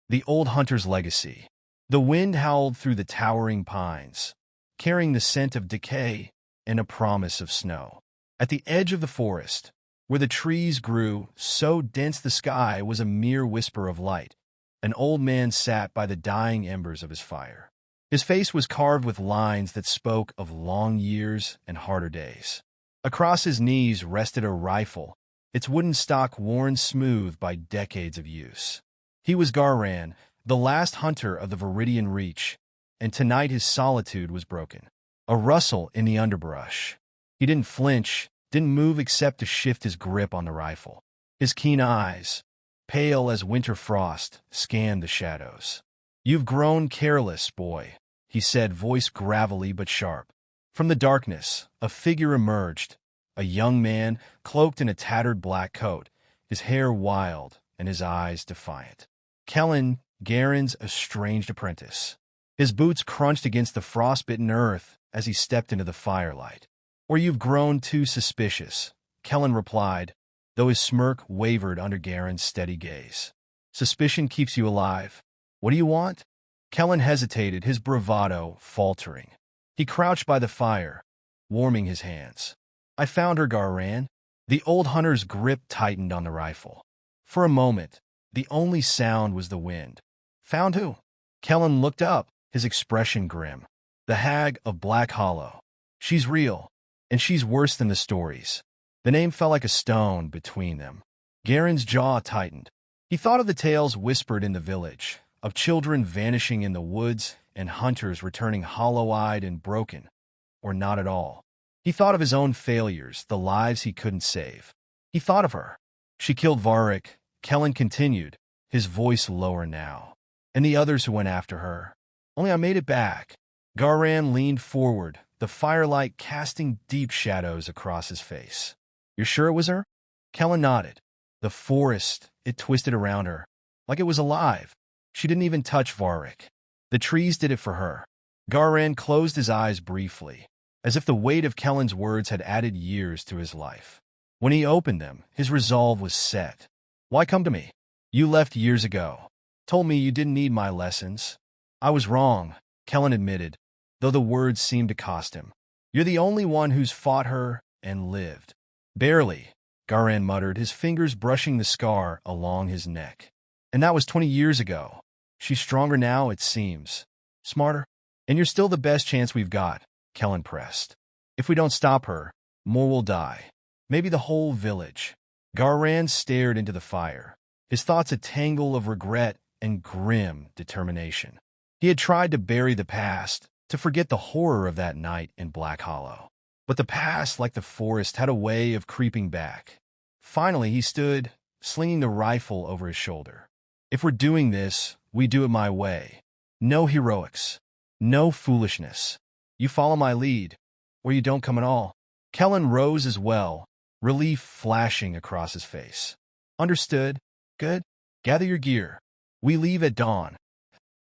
The old hunter's legacy. The wind howled through the towering pines, carrying the scent of decay and a promise of snow. At the edge of the forest, where the trees grew so dense the sky was a mere whisper of light, an old man sat by the dying embers of his fire. His face was carved with lines that spoke of long years and harder days. Across his knees rested a rifle, its wooden stock worn smooth by decades of use. He was Garran, the last hunter of the Viridian Reach, and tonight his solitude was broken. A rustle in the underbrush. He didn't flinch, didn't move except to shift his grip on the rifle. His keen eyes, pale as winter frost, scanned the shadows. "You've grown careless, boy," he said, voice gravelly but sharp. From the darkness, a figure emerged, a young man cloaked in a tattered black coat, his hair wild and his eyes defiant. Kellen, Garen's estranged apprentice. His boots crunched against the frostbitten earth as he stepped into the firelight. "Or you've grown too suspicious," Kellen replied, though his smirk wavered under Garen's steady gaze. "Suspicion keeps you alive. What do you want?" Kellen hesitated, his bravado faltering. He crouched by the fire, warming his hands. "I found her, Garran." The old hunter's grip tightened on the rifle. For a moment, the only sound was the wind. "Found who?" Kellen looked up, his expression grim. "The Hag of Black Hollow. She's real, and she's worse than the stories." The name fell like a stone between them. Garen's jaw tightened. He thought of the tales whispered in the village, of children vanishing in the woods and hunters returning hollow-eyed and broken, or not at all. He thought of his own failures, the lives he couldn't save. He thought of her. "She killed Varric," Kellen continued, his voice lower now. "And the others who went after her. Only I made it back." Garran leaned forward, the firelight casting deep shadows across his face. "You're sure it was her?" Kellen nodded. "The forest, it twisted around her, like it was alive. She didn't even touch Varric. The trees did it for her." Garran closed his eyes briefly, as if the weight of Kellen's words had added years to his life. When he opened them, his resolve was set. "Why come to me? You left years ago. Told me you didn't need my lessons." "I was wrong," Kellen admitted, though the words seemed to cost him. "You're the only one who's fought her and lived." "Barely," Garran muttered, his fingers brushing the scar along his neck. "And that was 20 years ago. She's stronger now, it seems. Smarter. And you're still the best chance we've got," Kellen pressed. "If we don't stop her, more will die. Maybe the whole village." Garran stared into the fire, his thoughts a tangle of regret and grim determination. He had tried to bury the past, to forget the horror of that night in Black Hollow. But the past, like the forest, had a way of creeping back. Finally, he stood, slinging the rifle over his shoulder. "If we're doing this, we do it my way. No heroics. No foolishness. You follow my lead, or you don't come at all." Kellen rose as well, relief flashing across his face. "Understood. Good. Gather your gear. We leave at dawn."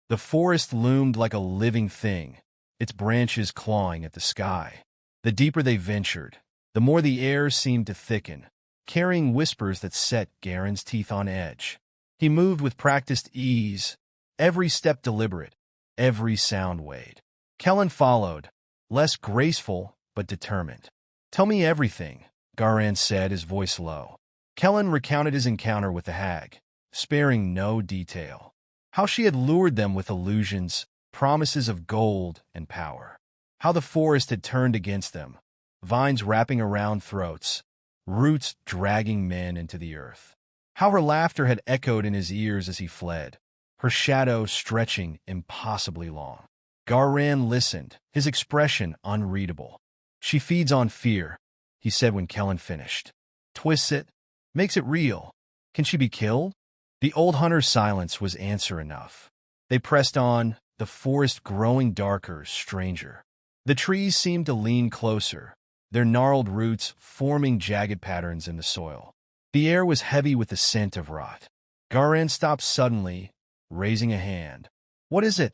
The forest loomed like a living thing, its branches clawing at the sky. The deeper they ventured, the more the air seemed to thicken, carrying whispers that set Garen's teeth on edge. He moved with practiced ease, every step deliberate, every sound weighed. Kellen followed, less graceful but determined. "Tell me everything," Garran said, his voice low. Kellen recounted his encounter with the hag, sparing no detail. How she had lured them with illusions, promises of gold and power. How the forest had turned against them, vines wrapping around throats, roots dragging men into the earth. How her laughter had echoed in his ears as he fled, her shadow stretching impossibly long. Garran listened, his expression unreadable. "She feeds on fear," he said when Kellen finished. "Twists it, makes it real. Can she be killed?" The old hunter's silence was answer enough. They pressed on, the forest growing darker, stranger. The trees seemed to lean closer, their gnarled roots forming jagged patterns in the soil. The air was heavy with the scent of rot. Garran stopped suddenly, raising a hand. "What is it?"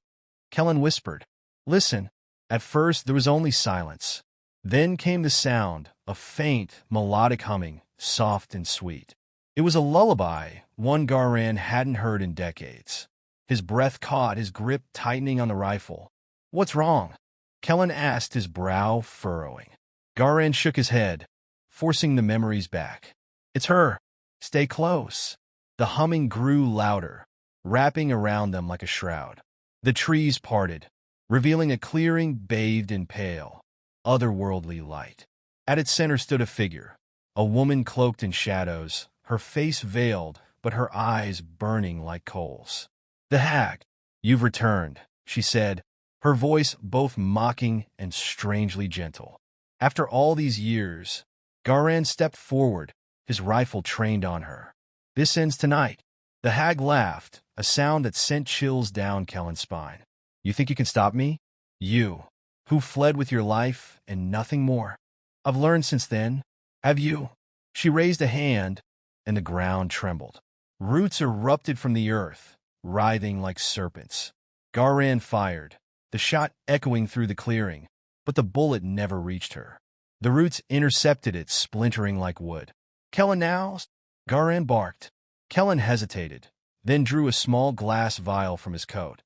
Kellen whispered. "Listen." At first there was only silence. Then came the sound, a faint, melodic humming, soft and sweet. It was a lullaby, one Garran hadn't heard in decades. His breath caught, his grip tightening on the rifle. "What's wrong?" Kellen asked, his brow furrowing. Garan shook his head, forcing the memories back. "It's her. Stay close." The humming grew louder, wrapping around them like a shroud. The trees parted, revealing a clearing bathed in pale, otherworldly light. At its center stood a figure, a woman cloaked in shadows, her face veiled, but her eyes burning like coals. "The hag, you've returned," she said, her voice both mocking and strangely gentle. After all these years, Garan stepped forward, his rifle trained on her. "This ends tonight." The hag laughed, a sound that sent chills down Kellen's spine. "You think you can stop me? You, who fled with your life and nothing more? I've learned since then. Have you?" She raised a hand, and the ground trembled. Roots erupted from the earth, writhing like serpents. Garan fired, the shot echoing through the clearing, but the bullet never reached her. The roots intercepted it, splintering like wood. "Kellen now?" Garan barked. Kellen hesitated, then drew a small glass vial from his coat.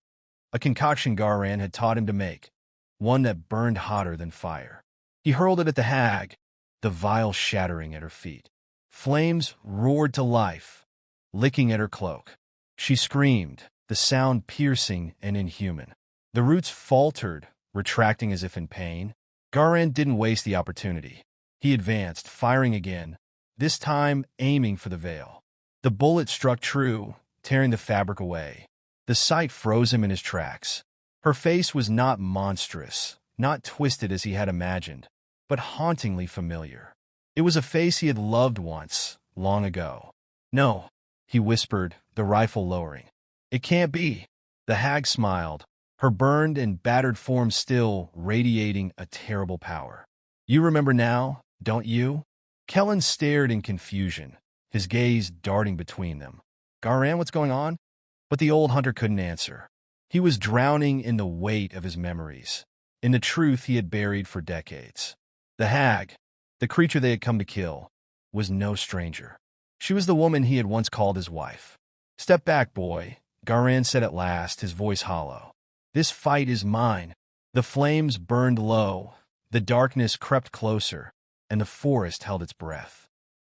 A concoction Garan had taught him to make, one that burned hotter than fire. He hurled it at the hag, the vial shattering at her feet. Flames roared to life, licking at her cloak. She screamed, the sound piercing and inhuman. The roots faltered, retracting as if in pain. Garan didn't waste the opportunity. He advanced, firing again, this time aiming for the veil. The bullet struck true, tearing the fabric away. The sight froze him in his tracks. Her face was not monstrous, not twisted as he had imagined, but hauntingly familiar. It was a face he had loved once, long ago. "No," he whispered, the rifle lowering. "It can't be." The hag smiled, her burned and battered form still radiating a terrible power. "You remember now, don't you?" Kellen stared in confusion, his gaze darting between them. "Garan, what's going on?" But the old hunter couldn't answer. He was drowning in the weight of his memories, in the truth he had buried for decades. The hag, the creature they had come to kill, was no stranger. She was the woman he had once called his wife. "Step back, boy," Garan said at last, his voice hollow. "This fight is mine." The flames burned low, the darkness crept closer, and the forest held its breath.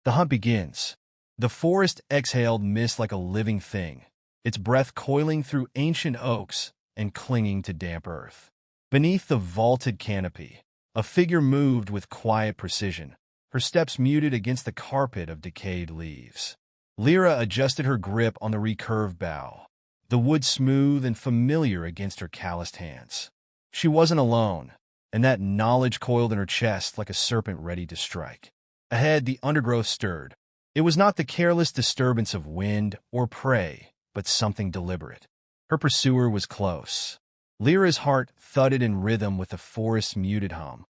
"The hunt begins." The forest exhaled mist like a living thing, its breath coiling through ancient oaks and clinging to damp earth. Beneath the vaulted canopy, a figure moved with quiet precision, her steps muted against the carpet of decayed leaves. Lyra adjusted her grip on the recurved bough, the wood smooth and familiar against her calloused hands. She wasn't alone, and that knowledge coiled in her chest like a serpent ready to strike. Ahead, the undergrowth stirred. It was not the careless disturbance of wind or prey, but something deliberate. Her pursuer was close. Lyra's heart thudded in rhythm with the forest's muted hum,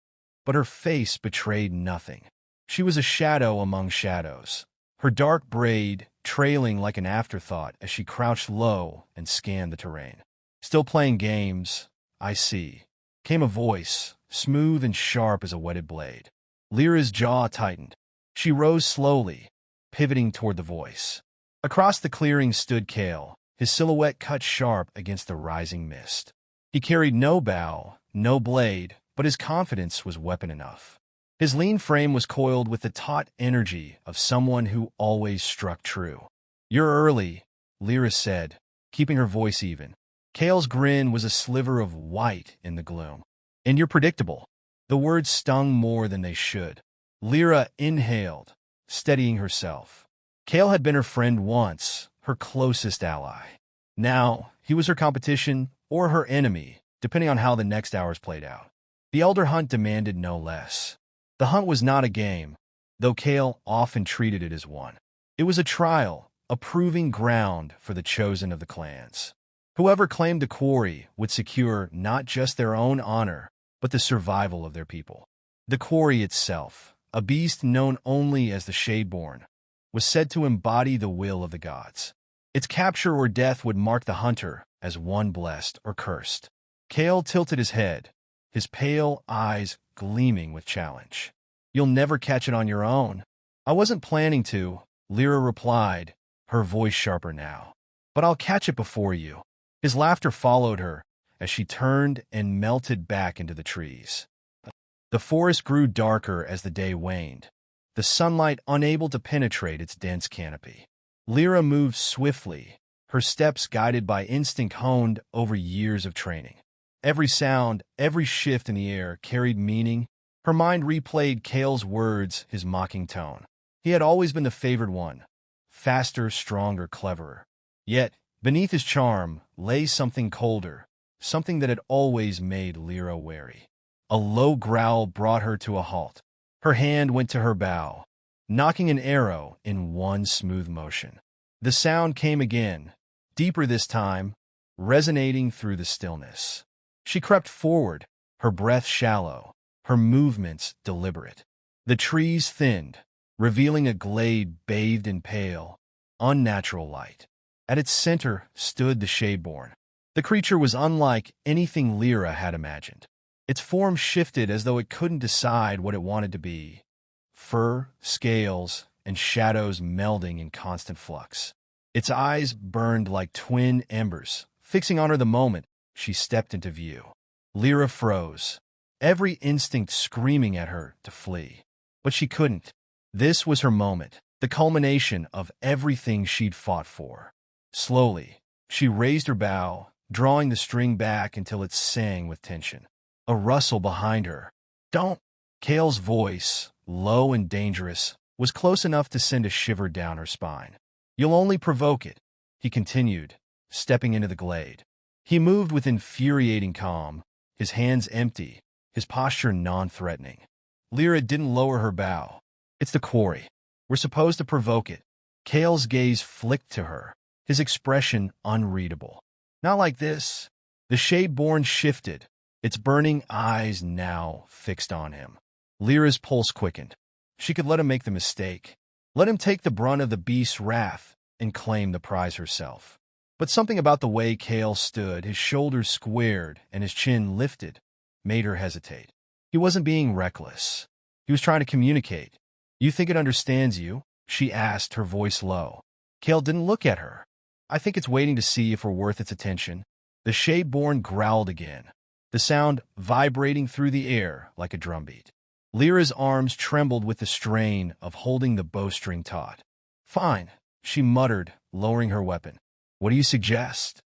but her face betrayed nothing. She was a shadow among shadows, her dark braid trailing like an afterthought as she crouched low and scanned the terrain. "Still playing games, I see," came a voice, smooth and sharp as a whetted blade. Lyra's jaw tightened. She rose slowly, pivoting toward the voice. Across the clearing stood Kale, his silhouette cut sharp against the rising mist. He carried no bow, no blade, but his confidence was weapon enough. His lean frame was coiled with the taut energy of someone who always struck true. "You're early," Lyra said, keeping her voice even. Kale's grin was a sliver of white in the gloom. "And you're predictable." The words stung more than they should. Lyra inhaled, steadying herself. Kale had been her friend once, her closest ally. Now, he was her competition or her enemy, depending on how the next hours played out. The elder hunt demanded no less. The hunt was not a game, though Kale often treated it as one. It was a trial, a proving ground for the chosen of the clans. Whoever claimed the quarry would secure not just their own honor, but the survival of their people. The quarry itself, a beast known only as the Shadeborn, was said to embody the will of the gods. Its capture or death would mark the hunter as one blessed or cursed. Kale tilted his head, his pale eyes gleaming with challenge. "You'll never catch it on your own." "I wasn't planning to," Lyra replied, her voice sharper now. "But I'll catch it before you." His laughter followed her as she turned and melted back into the trees. The forest grew darker as the day waned, the sunlight unable to penetrate its dense canopy. Lyra moved swiftly, her steps guided by instinct honed over years of training. Every sound, every shift in the air carried meaning. Her mind replayed Kale's words, his mocking tone. He had always been the favored one, faster, stronger, cleverer. Yet, beneath his charm lay something colder, something that had always made Lyra wary. A low growl brought her to a halt. Her hand went to her bow, knocking an arrow in one smooth motion. The sound came again, deeper this time, resonating through the stillness. She crept forward, her breath shallow, her movements deliberate. The trees thinned, revealing a glade bathed in pale, unnatural light. At its center stood the Shadeborn. The creature was unlike anything Lyra had imagined. Its form shifted as though it couldn't decide what it wanted to be. Fur, scales, and shadows melding in constant flux. Its eyes burned like twin embers, fixing on her the moment she stepped into view. Lyra froze, every instinct screaming at her to flee. But she couldn't. This was her moment, the culmination of everything she'd fought for. Slowly, she raised her bow, drawing the string back until it sang with tension. A rustle behind her. "Don't!" Kale's voice, low and dangerous, was close enough to send a shiver down her spine. "You'll only provoke it," he continued, stepping into the glade. He moved with infuriating calm, his hands empty, his posture non-threatening. Lyra didn't lower her bow. "It's the quarry. We're supposed to provoke it." Kale's gaze flicked to her, his expression unreadable. "Not like this." The Shadeborn shifted, its burning eyes now fixed on him. Lyra's pulse quickened. She could let him make the mistake. Let him take the brunt of the beast's wrath and claim the prize herself. But something about the way Kale stood, his shoulders squared and his chin lifted, made her hesitate. He wasn't being reckless. He was trying to communicate. "You think it understands you?" she asked, her voice low. Kale didn't look at her. "I think it's waiting to see if we're worth its attention." The Shadeborn growled again, the sound vibrating through the air like a drumbeat. Lyra's arms trembled with the strain of holding the bowstring taut. "Fine," she muttered, lowering her weapon. "What do you suggest?"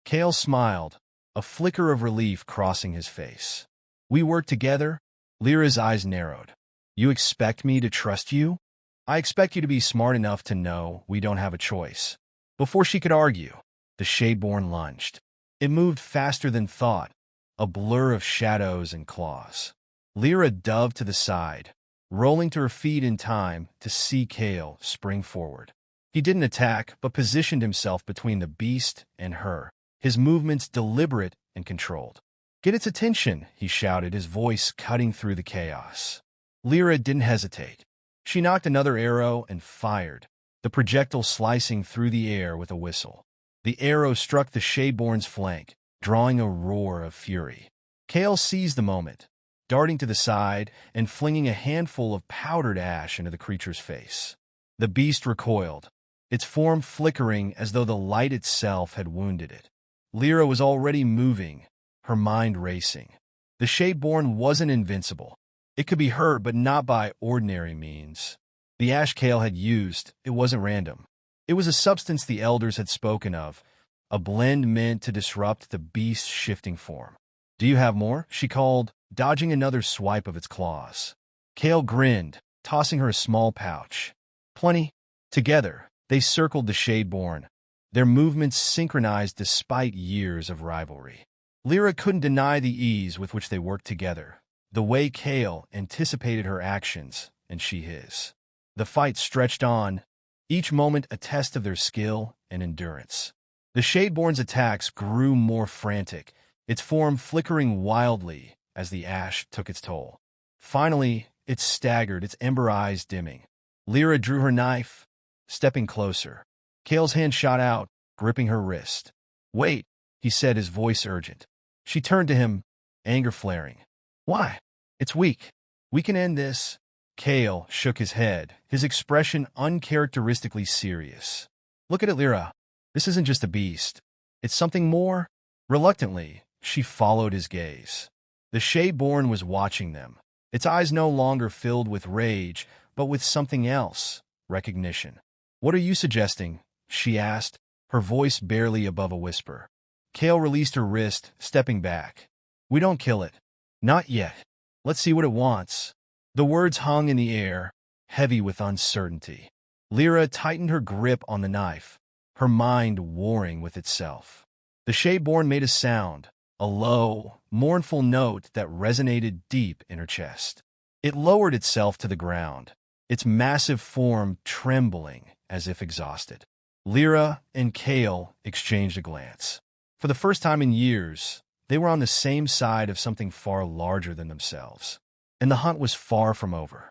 Kale smiled, a flicker of relief crossing his face. "We work together?" Lyra's eyes narrowed. "You expect me to trust you?" "I expect you to be smart enough to know we don't have a choice." Before she could argue, the Shadeborn lunged. It moved faster than thought, a blur of shadows and claws. Lyra dove to the side, rolling to her feet in time to see Kale spring forward. He didn't attack, but positioned himself between the beast and her, his movements deliberate and controlled. "Get its attention," he shouted, his voice cutting through the chaos. Lyra didn't hesitate. She knocked another arrow and fired, the projectile slicing through the air with a whistle. The arrow struck the Shadeborn's flank, drawing a roar of fury. Kale seized the moment, darting to the side and flinging a handful of powdered ash into the creature's face. The beast recoiled, its form flickering as though the light itself had wounded it. Lyra was already moving, her mind racing. The Shadeborn wasn't invincible. It could be hurt, but not by ordinary means. The ash Kale had used, it wasn't random. It was a substance the elders had spoken of, a blend meant to disrupt the beast's shifting form. "Do you have more?" she called, dodging another swipe of its claws. Kale grinned, tossing her a small pouch. "Plenty." Together, they circled the Shadeborn, their movements synchronized despite years of rivalry. Lyra couldn't deny the ease with which they worked together, the way Kale anticipated her actions and she his. The fight stretched on, each moment a test of their skill and endurance. The Shadeborn's attacks grew more frantic, its form flickering wildly as the ash took its toll. Finally, it staggered, its ember eyes dimming. Lyra drew her knife, stepping closer. Kale's hand shot out, gripping her wrist. "Wait," he said, his voice urgent. She turned to him, anger flaring. "Why? It's weak. We can end this." Kale shook his head, his expression uncharacteristically serious. "Look at it, Lyra. This isn't just a beast. It's something more? Reluctantly, she followed his gaze. The Shade-born was watching them, its eyes no longer filled with rage, but with something else, recognition. "What are you suggesting?" she asked, her voice barely above a whisper. Kale released her wrist, stepping back. "We don't kill it. Not yet. Let's see what it wants." The words hung in the air, heavy with uncertainty. Lyra tightened her grip on the knife, her mind warring with itself. The Shade-born made a sound, a low, mournful note that resonated deep in her chest. It lowered itself to the ground, its massive form trembling as if exhausted. Lyra and Kale exchanged a glance. For the first time in years, they were on the same side of something far larger than themselves. And the hunt was far from over.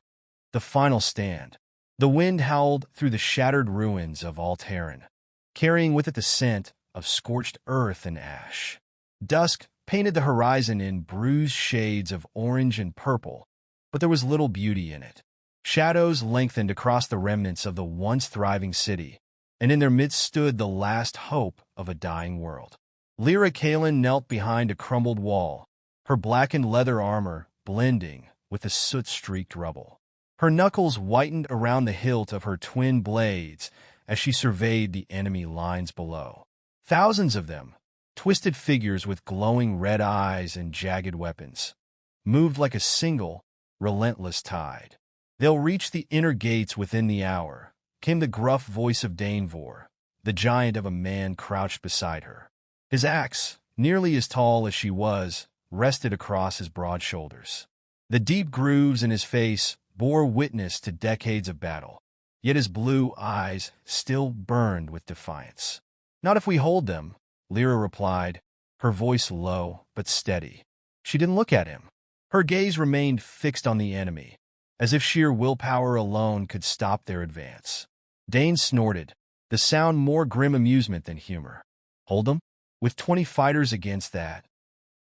The final stand. The wind howled through the shattered ruins of Alteran, carrying with it the scent of scorched earth and ash. Dusk painted the horizon in bruised shades of orange and purple, but there was little beauty in it. Shadows lengthened across the remnants of the once thriving city, and in their midst stood the last hope of a dying world. Lyra Kalin knelt behind a crumbled wall, her blackened leather armor blending with the soot-streaked rubble. Her knuckles whitened around the hilt of her twin blades as she surveyed the enemy lines below. Thousands of them, twisted figures with glowing red eyes and jagged weapons, moved like a single, relentless tide. "They'll reach the inner gates within the hour," came the gruff voice of Danevor, the giant of a man crouched beside her. His axe, nearly as tall as she was, rested across his broad shoulders. The deep grooves in his face bore witness to decades of battle, yet his blue eyes still burned with defiance. "Not if we hold them," Lyra replied, her voice low but steady. She didn't look at him. Her gaze remained fixed on the enemy, as if sheer willpower alone could stop their advance. Dane snorted, the sound more grim amusement than humor. "Hold them? With 20 fighters against that?"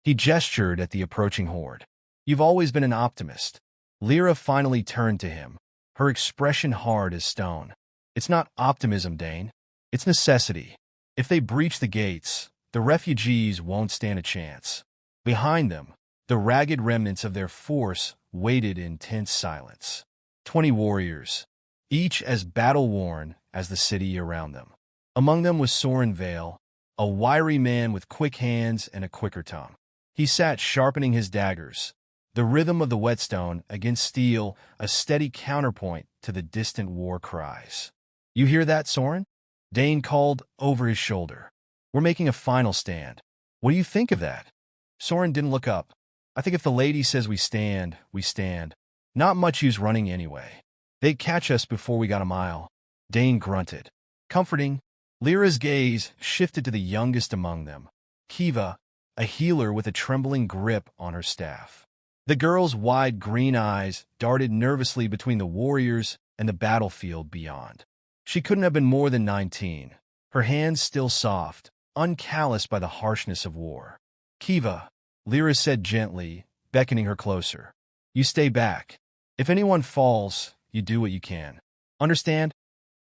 He gestured at the approaching horde. "You've always been an optimist." Lyra finally turned to him, her expression hard as stone. "It's not optimism, Dane. It's necessity. If they breach the gates, the refugees won't stand a chance." Behind them, the ragged remnants of their force waited in tense silence. 20 warriors, each as battle-worn as the city around them. Among them was Soren Vale, a wiry man with quick hands and a quicker tongue. He sat sharpening his daggers, the rhythm of the whetstone against steel a steady counterpoint to the distant war cries. "You hear that, Soren?" Dane called over his shoulder. "We're making a final stand. What do you think of that?" Soren didn't look up. "I think if the lady says we stand, we stand. Not much use running anyway. They'd catch us before we got a mile." Dane grunted. Comforting, Lyra's gaze shifted to the youngest among them, Kiva, a healer with a trembling grip on her staff. The girl's wide green eyes darted nervously between the warriors and the battlefield beyond. She couldn't have been more than 19, her hands still soft, uncalloused by the harshness of war. "Kiva," Lyra said gently, beckoning her closer. "You stay back. If anyone falls, you do what you can. Understand?"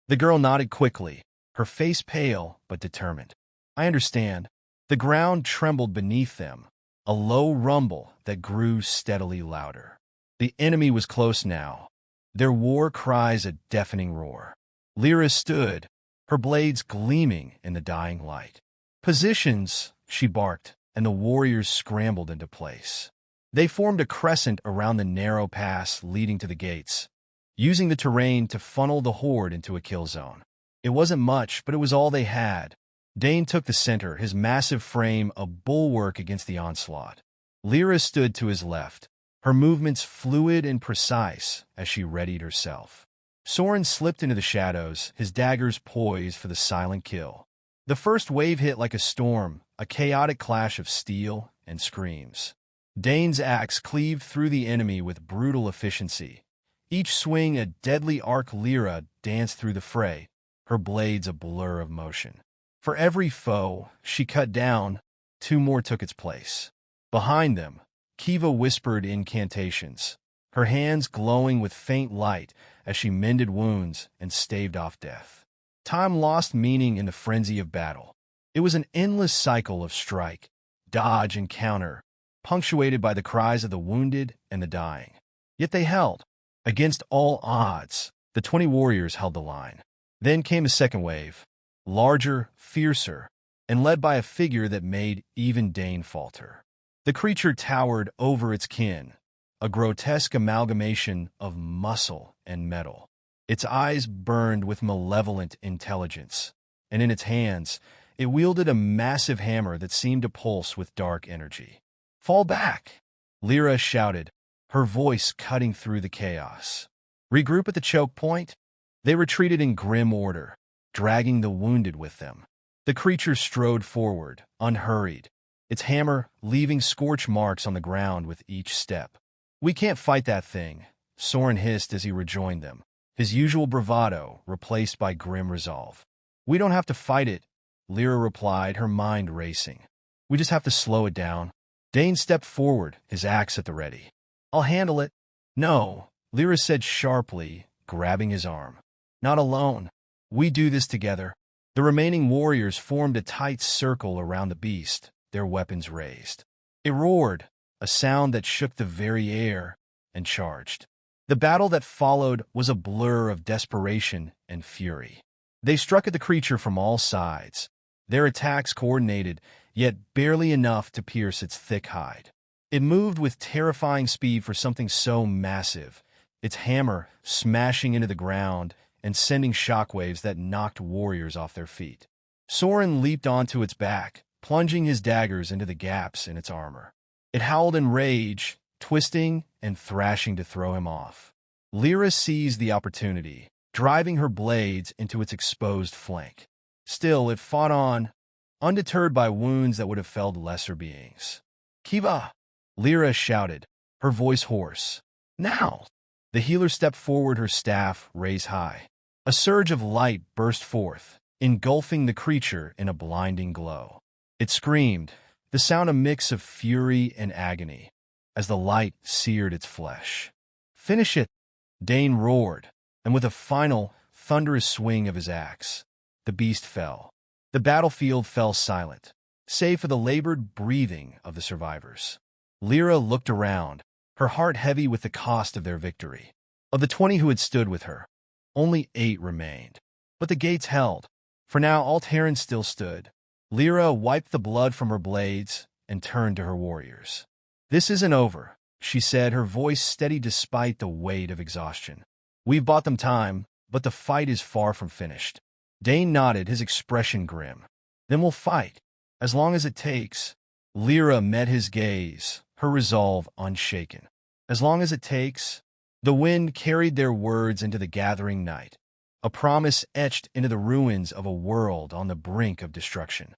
The girl nodded quickly, her face pale but determined. "I understand." The ground trembled beneath them, a low rumble that grew steadily louder. The enemy was close now, their war cries a deafening roar. Lyra stood, her blades gleaming in the dying light. "Positions," she barked, and the warriors scrambled into place. They formed a crescent around the narrow pass leading to the gates, using the terrain to funnel the horde into a kill zone. It wasn't much, but it was all they had. Dane took the center, his massive frame a bulwark against the onslaught. Lyra stood to his left, her movements fluid and precise as she readied herself. Soren slipped into the shadows, his daggers poised for the silent kill. The first wave hit like a storm, a chaotic clash of steel and screams. Dane's axe cleaved through the enemy with brutal efficiency. Each swing a deadly arc. Lyra danced through the fray, her blades a blur of motion. For every foe she cut down, 2 more took its place. Behind them, Kiva whispered incantations, her hands glowing with faint light as she mended wounds and staved off death. Time lost meaning in the frenzy of battle. It was an endless cycle of strike, dodge, and counter, punctuated by the cries of the wounded and the dying. Yet they held. Against all odds, the 20 warriors held the line. Then came a second wave, larger, fiercer, and led by a figure that made even Dane falter. The creature towered over its kin, a grotesque amalgamation of muscle and metal. Its eyes burned with malevolent intelligence, and in its hands, it wielded a massive hammer that seemed to pulse with dark energy. "Fall back!" Lyra shouted, her voice cutting through the chaos. "Regroup at the choke point." They retreated in grim order, dragging the wounded with them. The creature strode forward, unhurried, its hammer leaving scorch marks on the ground with each step. "We can't fight that thing," Soren hissed as he rejoined them, his usual bravado replaced by grim resolve. "We don't have to fight it," Lyra replied, her mind racing. "We just have to slow it down." Dane stepped forward, his axe at the ready. "I'll handle it." "No," Lyra said sharply, grabbing his arm. "Not alone. We do this together." The remaining warriors formed a tight circle around the beast, their weapons raised. It roared, a sound that shook the very air, and charged. The battle that followed was a blur of desperation and fury. They struck at the creature from all sides, their attacks coordinated, yet barely enough to pierce its thick hide. It moved with terrifying speed for something so massive, its hammer smashing into the ground and sending shockwaves that knocked warriors off their feet. Soren leaped onto its back, plunging his daggers into the gaps in its armor. It howled in rage, twisting and thrashing to throw him off. Lyra seized the opportunity, driving her blades into its exposed flank. Still, it fought on, undeterred by wounds that would have felled lesser beings. "Kiva!" Lyra shouted, her voice hoarse. "Now!" The healer stepped forward, her staff raised high. A surge of light burst forth, engulfing the creature in a blinding glow. It screamed, the sound a mix of fury and agony, as the light seared its flesh. "Finish it!" Dane roared, and with a final, thunderous swing of his axe, the beast fell. The battlefield fell silent, save for the labored breathing of the survivors. Lyra looked around, her heart heavy with the cost of their victory. Of the 20 who had stood with her, only 8 remained. But the gates held. For now, all Terrans still stood. Lyra wiped the blood from her blades and turned to her warriors. "This isn't over," she said, her voice steady despite the weight of exhaustion. "We've bought them time, but the fight is far from finished." Dane nodded, his expression grim. "Then we'll fight, as long as it takes." Lyra met his gaze, her resolve unshaken. "As long as it takes." The wind carried their words into the gathering night, a promise etched into the ruins of a world on the brink of destruction.